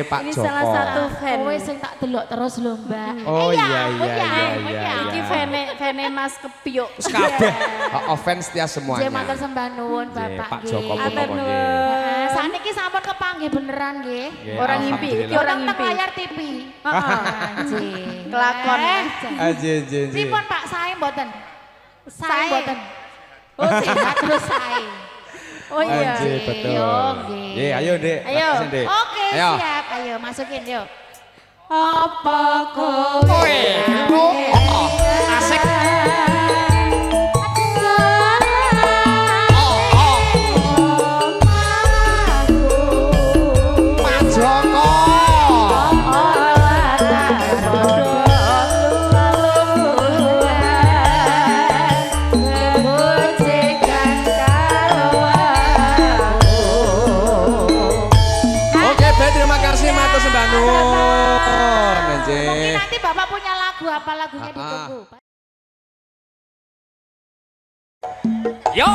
Pak ini Joko. salah satu fan. Kowe sing tak delok terus lho, Mbak. Oh iya. Iki fane Mas Kepio. Wis kabeh. Fans setia semuanya. Nggih matur sembah nuwun Bapak Pak nggih. Joko Atur Purnomo nggih. nuwun. Saniki sampun kepanggih beneran nggih. Orang ngimpi, iki orang Teng ngimpi. layar TV. Anjing. Kelakon. Anjir. Pripun Pak sae mboten? Sae Sae. mboten. Oh sehat terus sae. Oh iya. Anjir, betul. Yo, nggih. Nggih, ayo, Dek. Ayo. Masukin, Dek. Oke, Ayo. siap. Ayo masukin yuk. Apa kowe? Asik. Pak Joko. Oke, baik, terima kasih matur sembah nuwun. Mungkin nanti Bapak punya lagu apa lagunya ditunggu. Yo.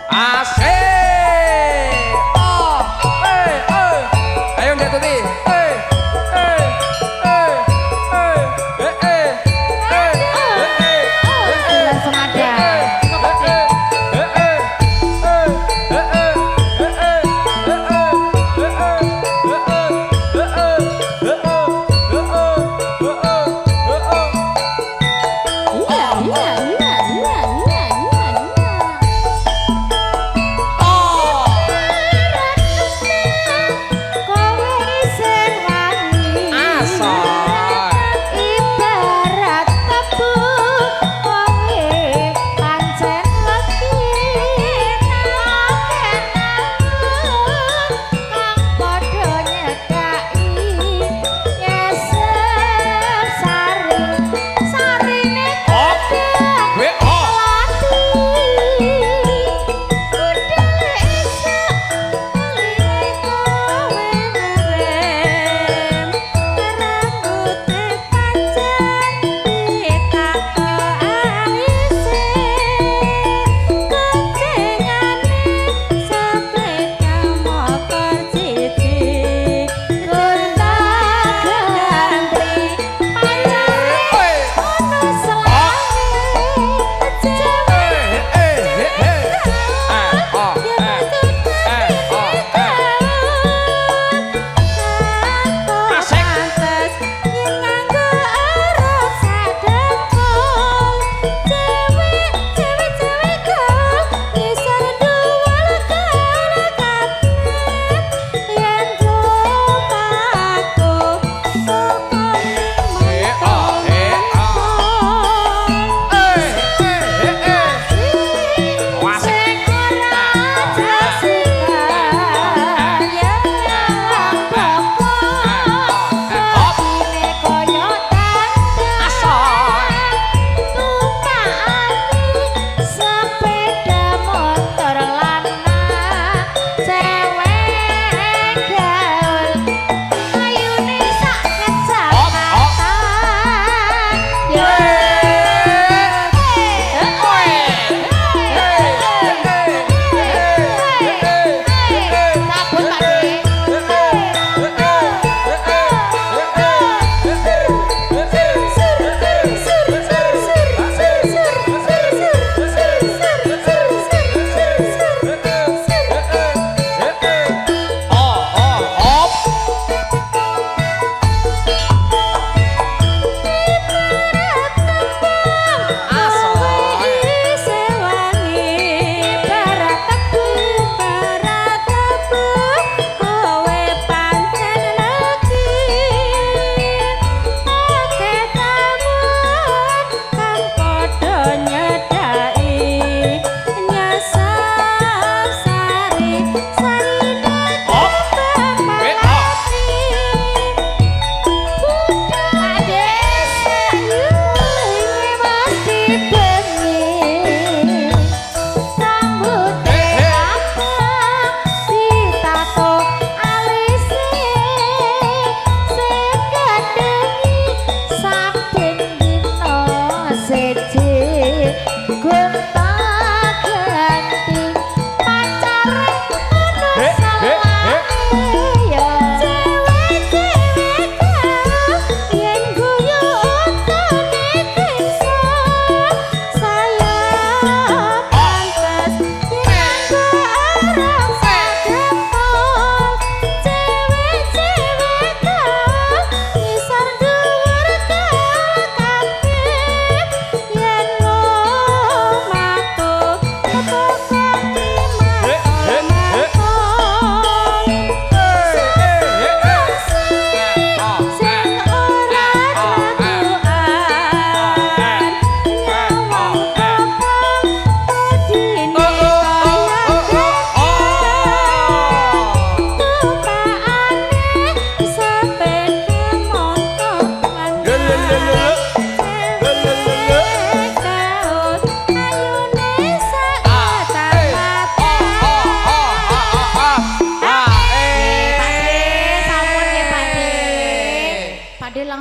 Asik. Oh, ayo Ndek Tuti. Langsung ada.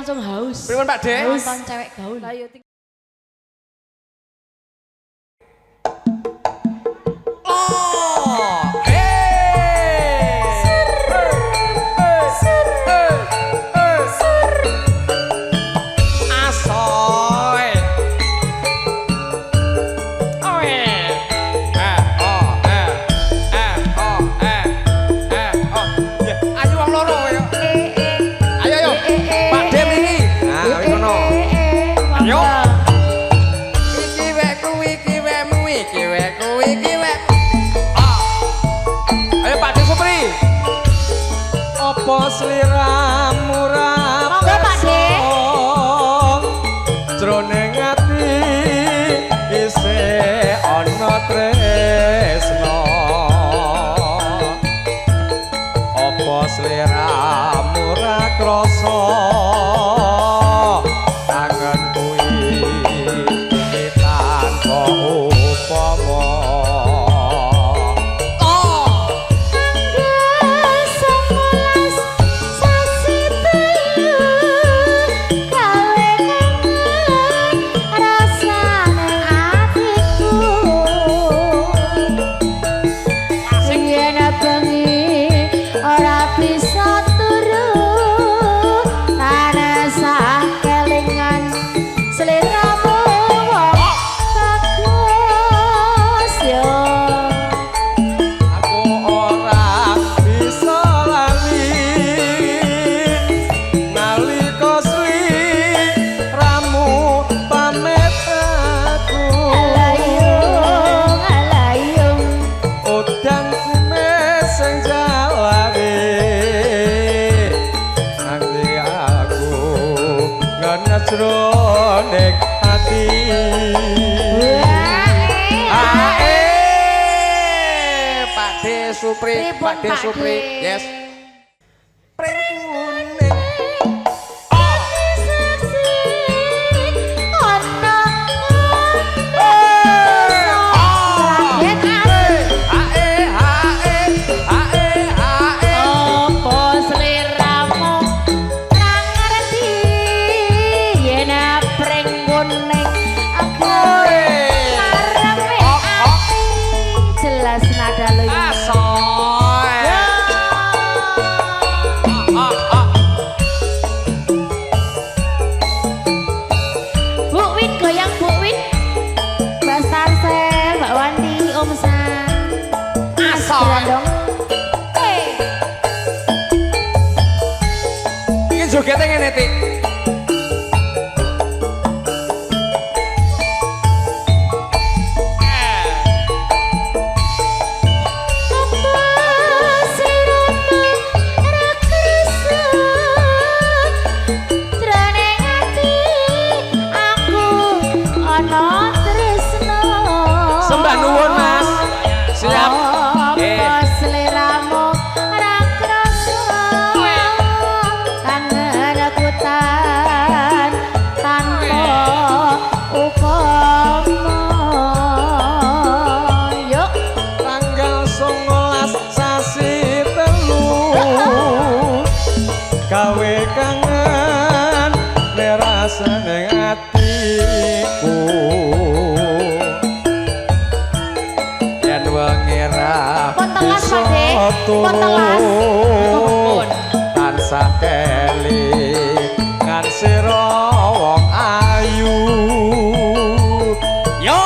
langsung haus. Pripun Pak De? Nonton cewek gaul. Ayo Oh, asoy. Oh, ayo wong loro ya. Ayo yo. Pak De mriki. Nah, wis ngono. Ayo. Iki wek kuwi iki wekmu iki wek kuwi iki wek. Ayo Pak De Supri. Apa sliramu ra Monggo Pak De. jroning ati isih ana tresno. Apa sliramu ra krasa kangen kuwi tanpa upama. Jroning ati Pak De Supri, Pak De Supri. Yes. Pring kuning. Jogetnya ngene Tik. Sembah nuwun Mas. Siap. Gawe kangen nerasane atiku yen wengi ra bisa turun tansah kelingan sira wong ayu. Yo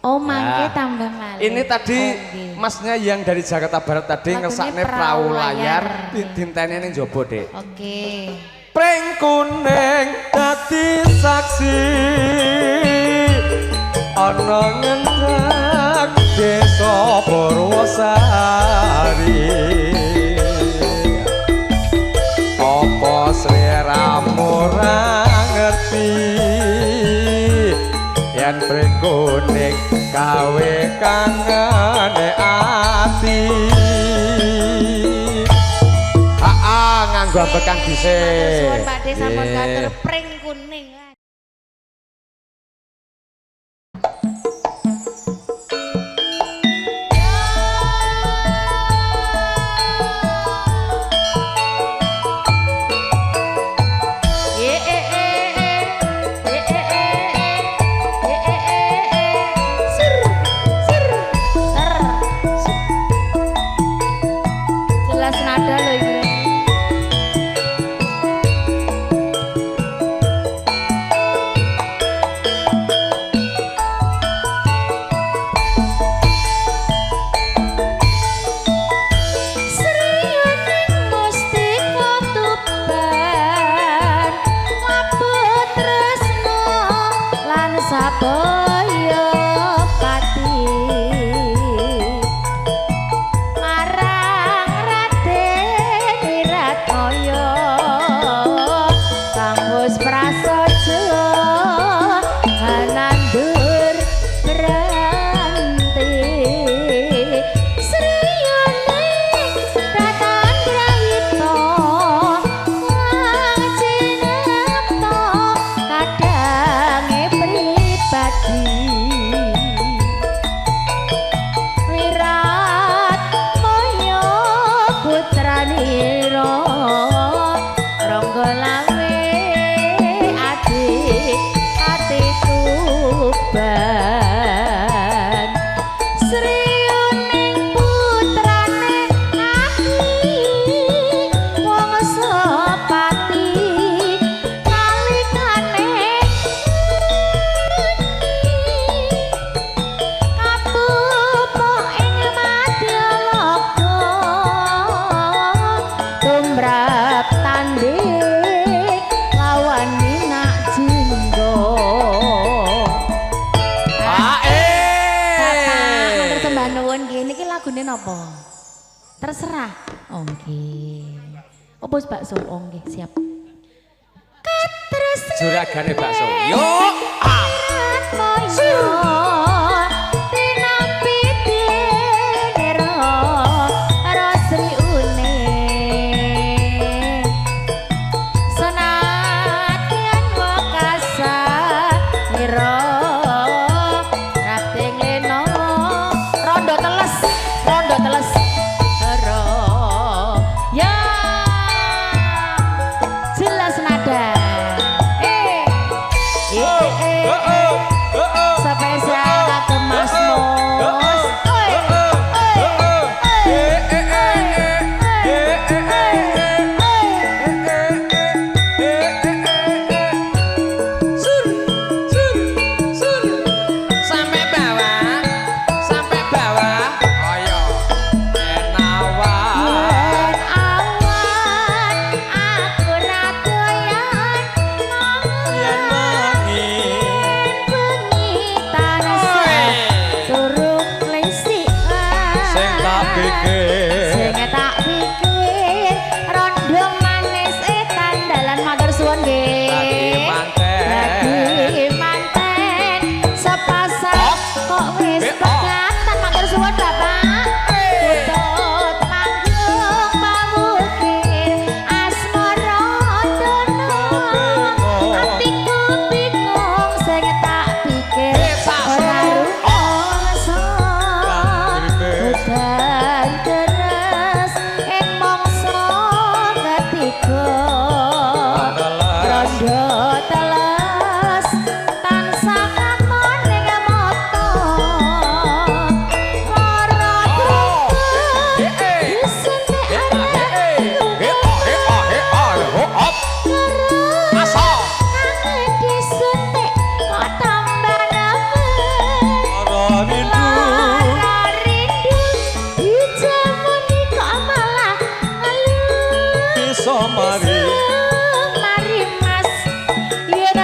Oh mangke tambah malih. Ini tadi masnya yang dari Jakarta Barat tadi ngesakne perahu layar dintene ning jaba, Dek. Oke. Pring kuning dadi saksi ana ngendak desa Purwosari. Sempreng kuning gawe kangane ati. Nganggo ambekan dhisik. Suwun Pak De sampun katur pring kuning. Jelas nada loh ini. Saboyo pati marang Raden Wiratmaya kang wis prasaja nandur beranti sriyaning datan prayita ngajinapta kadange pribadi Wiratmaya putranira rangga lawe adik ati tuban sriyaning putrane Aki wong sepati nalikane kapupuh ing Madyalaga tumrap tanding lawan Minak Jingga. Matur sembah nuwun nggih niki lagune napa? Terserah. Oh nggih. Apa wis bakso? Oh nggih, siap. Katresnan Juragane bakso. Yo. Jelas nada. Spesial ke Mas Mos. Sampai bawah. Sampai bawah. Ayo. Enawan. Yen awan aku ra doyan Yen mangi bengi tanasa turung klesik sing tak pikir sing tak pikir rondo manis tandalan matur suwun nggih Dadi manten. Dadi manten sepasang kok wis pegatan matur suwun Bapak tutut manggung pamukir asmara dono atiku bingung sing tak pikir ora rumangsa udan deres ing mangsa ketiga rondo teles tansah katon ning mata lara disuntik arep disuntik kok tambah nambah ora rindu lara rindu dijamuni kok malah ngeluh bisa mari mari mas yen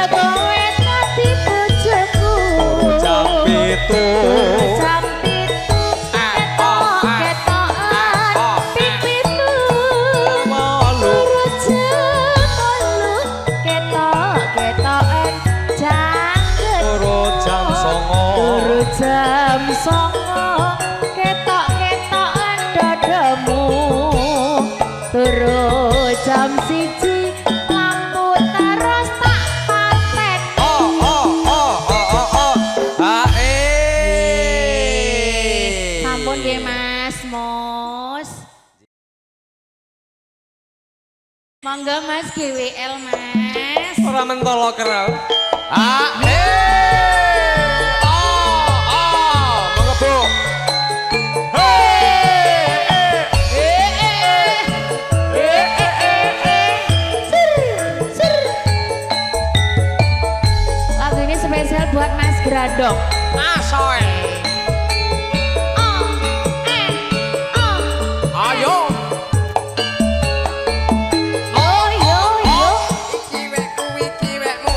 songo ketok-ketok dadamu terus jam 1 lampu terus tak paten sampun nggih Mas Mos monggo Mas GWL Mas ora mentolo kero. Monggo Bu. lagu ini spesial buat Mas Gradok Asoe. Ayo. Iki wekku iki wekmu.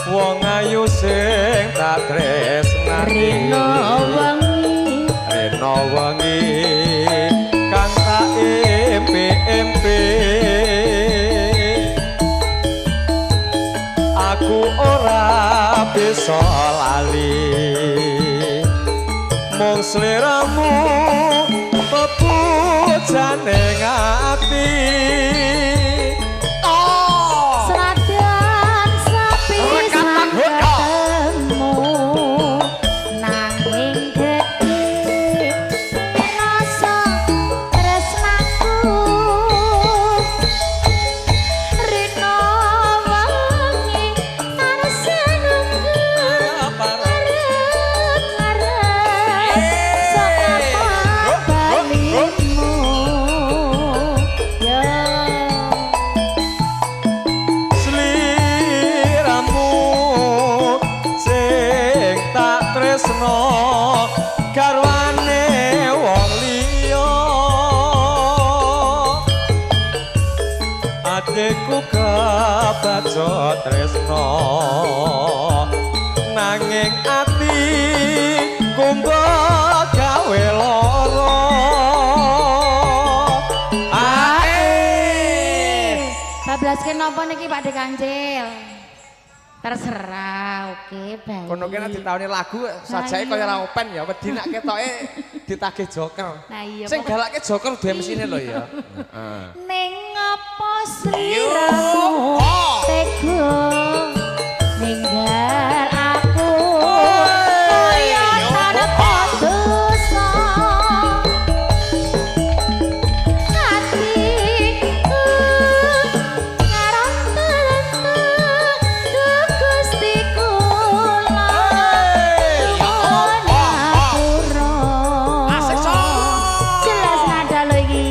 Wong ayu sing tak tresnani Rino wengi Rena wengi kang tak empe-empe aku ora bisa lali mung sliramu pepujane ati Senajan sepisan Rekatan, ketemu nanging gedhe rasa tresnaku Rino wengi tansah nunggu ngarep-ngarep sapa balimu yo sliramu sing tak tresno garwane wong liya adekku kebaca tresno nanging ati kumba gawe lara bablaskeun napa niki Pak De Kancil? Terserah, oke, baik. Kono kene ditauni lagu sajake kaya ora open ya, wedi nek ketoke ditagih joker. Nah iya. Sing galake joker duwe mesine lho ya. Ning apa sliramu tega ninggal aku kaya tanpa dosa hatiku ngarep-ngarep Gusti kula nyuwun Asik, ngapura Sok. jelas nada lho iki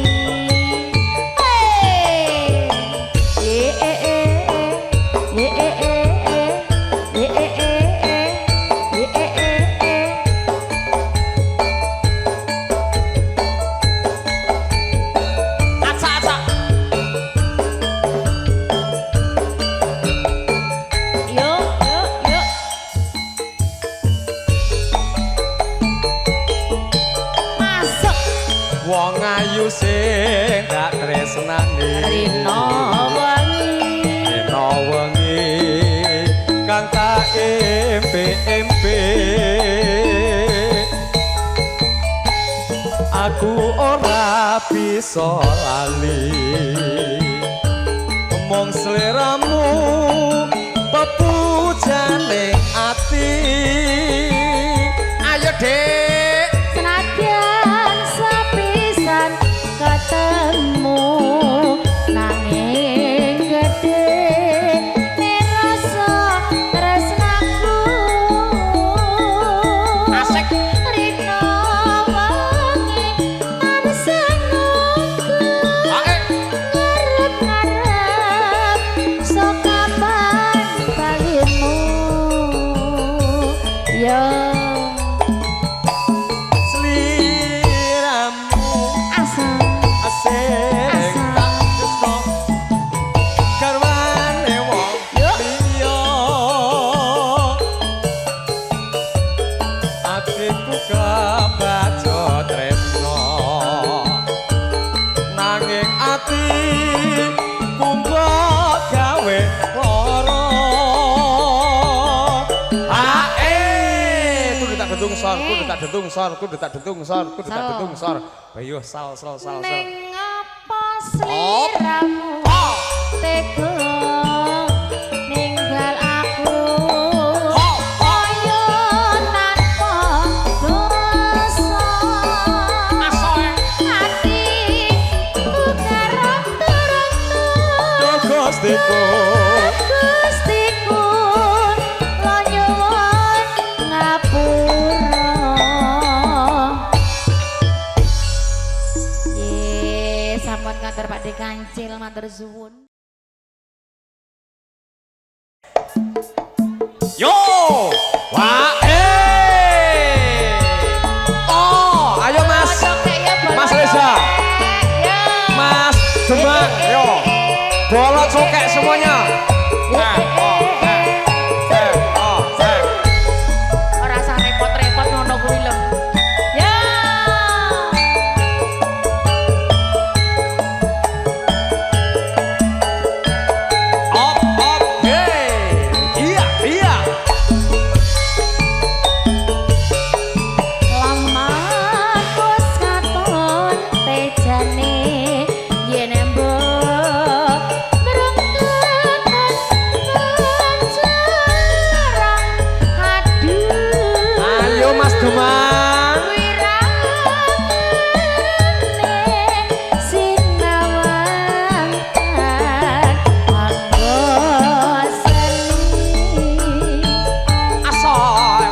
Acak-acak. Yuk. Masuk wong ayu sing tak tresnani Rino wengi Rena wengi kang tak empe-empe aku ora bisa lali mung sliramu pepujane ati Ayo, Dik. senajan sepisan ketemu nanging gedhe rasa tresnaku Asik. Rino wengi tansah nunggu Ae. ngarep-ngarep sok kapan balimu yo son, kudu tak dentung son, kudu tak dentung son, kudu tak Sal. dentung son. Ayo sal. Ning apa sliramu tega ninggal aku kaya tanpa dosa atiku kerep turun Gustiku Gustiku lo nyuwun ngapura ye sampun kantor Pak De Kancil matur suwun Yo, wah, oh, ayo Mas, Mas Reza, Mas Demak, yo, bolot sokek semuanya. ora usah repot-repot ngono kuwi lho ya Op, iya. lama pos katon tejane yen mbok ngrengketan jarang aduh Ayo Mas Demak. Asal.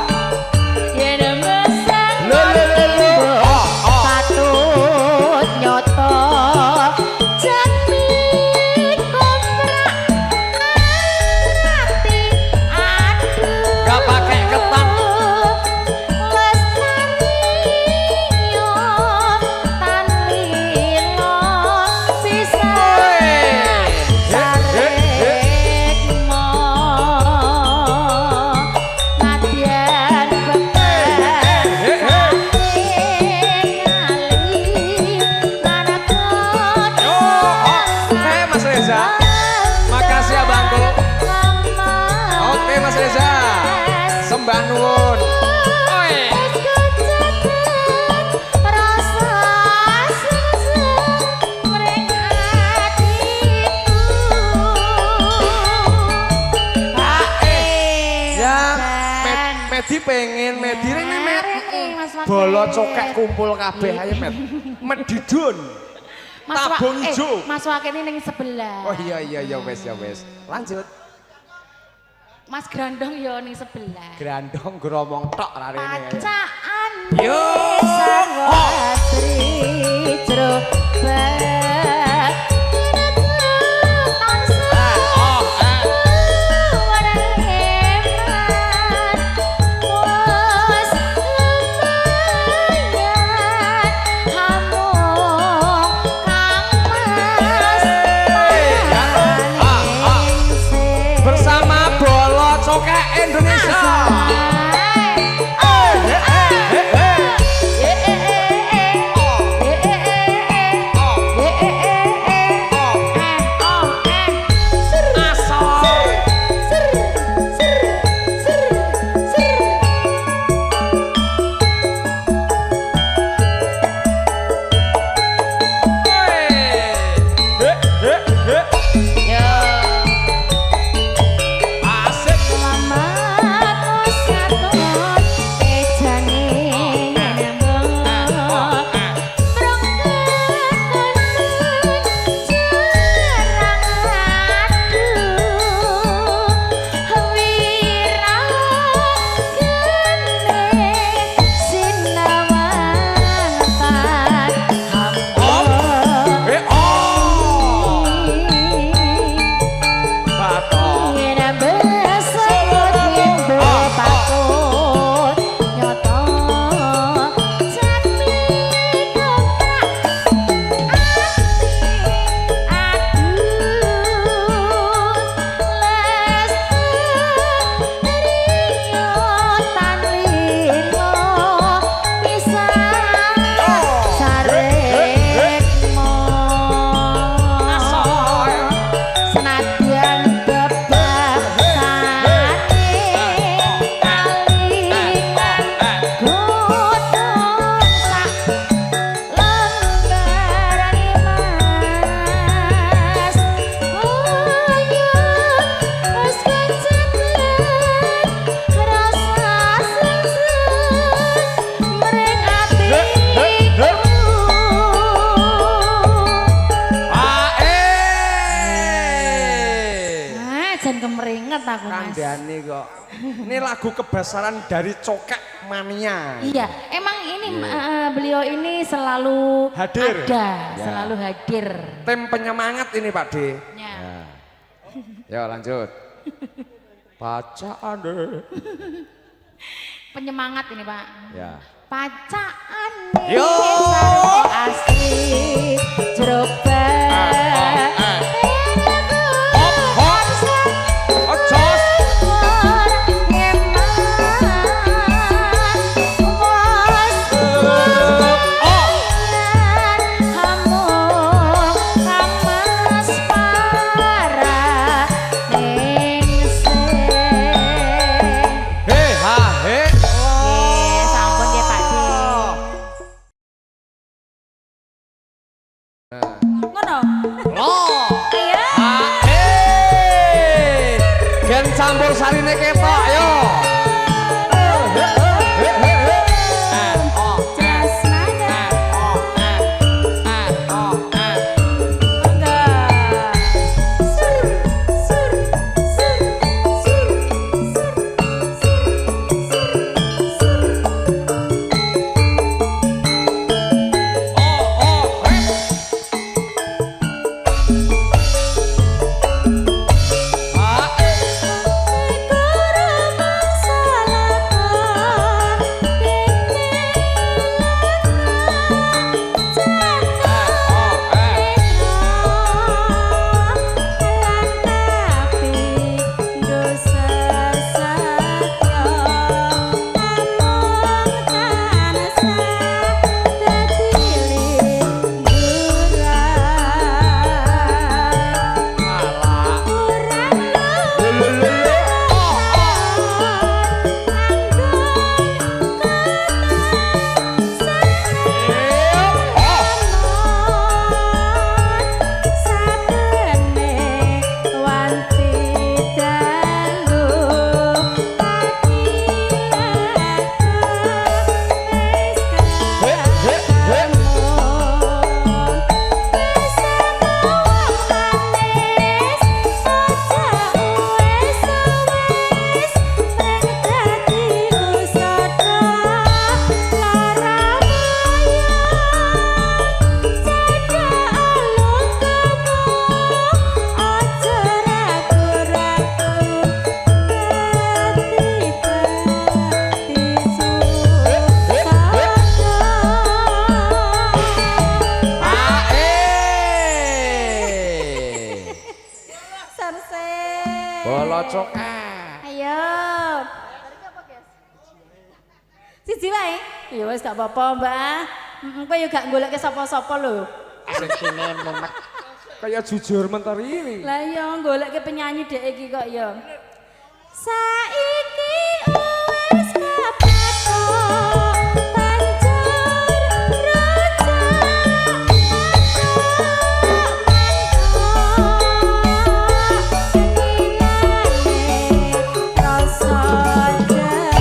Gak pakai ketan. Oke Mas Reza. Makasih abangku. Oke Mas Reza. Sembah nuwun. Oi. Ya, Medi pengen, Medi rene bolot cokek kumpul kabeh ayo Med didun. Tabung ijo. Mas Wakene ning sebelah. Oh iya wes. Lanjut. Mas Grandong yo ning sebelah. Grandong gromong tok ra rene. Pacaan Yo. sarwatri jrobat Bersama bolot cokek Indonesia. jan kemeringet aku Mas. Kandhani kok. Ini lagu kebesaran dari Cokek Mania. Iya, emang ini beliau ini selalu Hadir. ada, Ya. selalu hadir. Tim penyemangat ini Pak D. Ya. Ya lanjut. Bacaan deh. Penyemangat ini Pak. Ya. Pacaan Yo. asli jeroba. Ojos. He ha he. Sampun nggih Pak D. Ngono. Loh. Iya. Gen campur sarine ketok yo. Bolo Cokek. Ayo. Siji wae. Ya wis gak apa-apa, Mbak. Kowe yo gak golek ke sapa-sapa lho. Sing sini mumet. Kayak jujur mentari ini. Lah iya golek ke penyanyi dhek iki kok ya. Saiki wis kapatok banjur rojak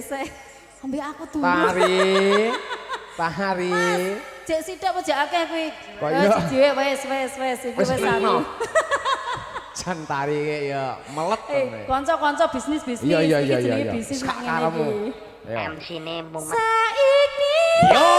sik. Ambek aku turu. Tari. Tari. Cek sithik apa jek akeh kuwi? Kok iya? Siji wis iki Wis wis no. aku. Jan tari ya melet. Kanca-kanca bisnis-bisnis. Iya iya Iki iya jenenge iya. bisnis Sak nek ngene karemu. iki. Ya. MC-ne mumet. Saiki Yo.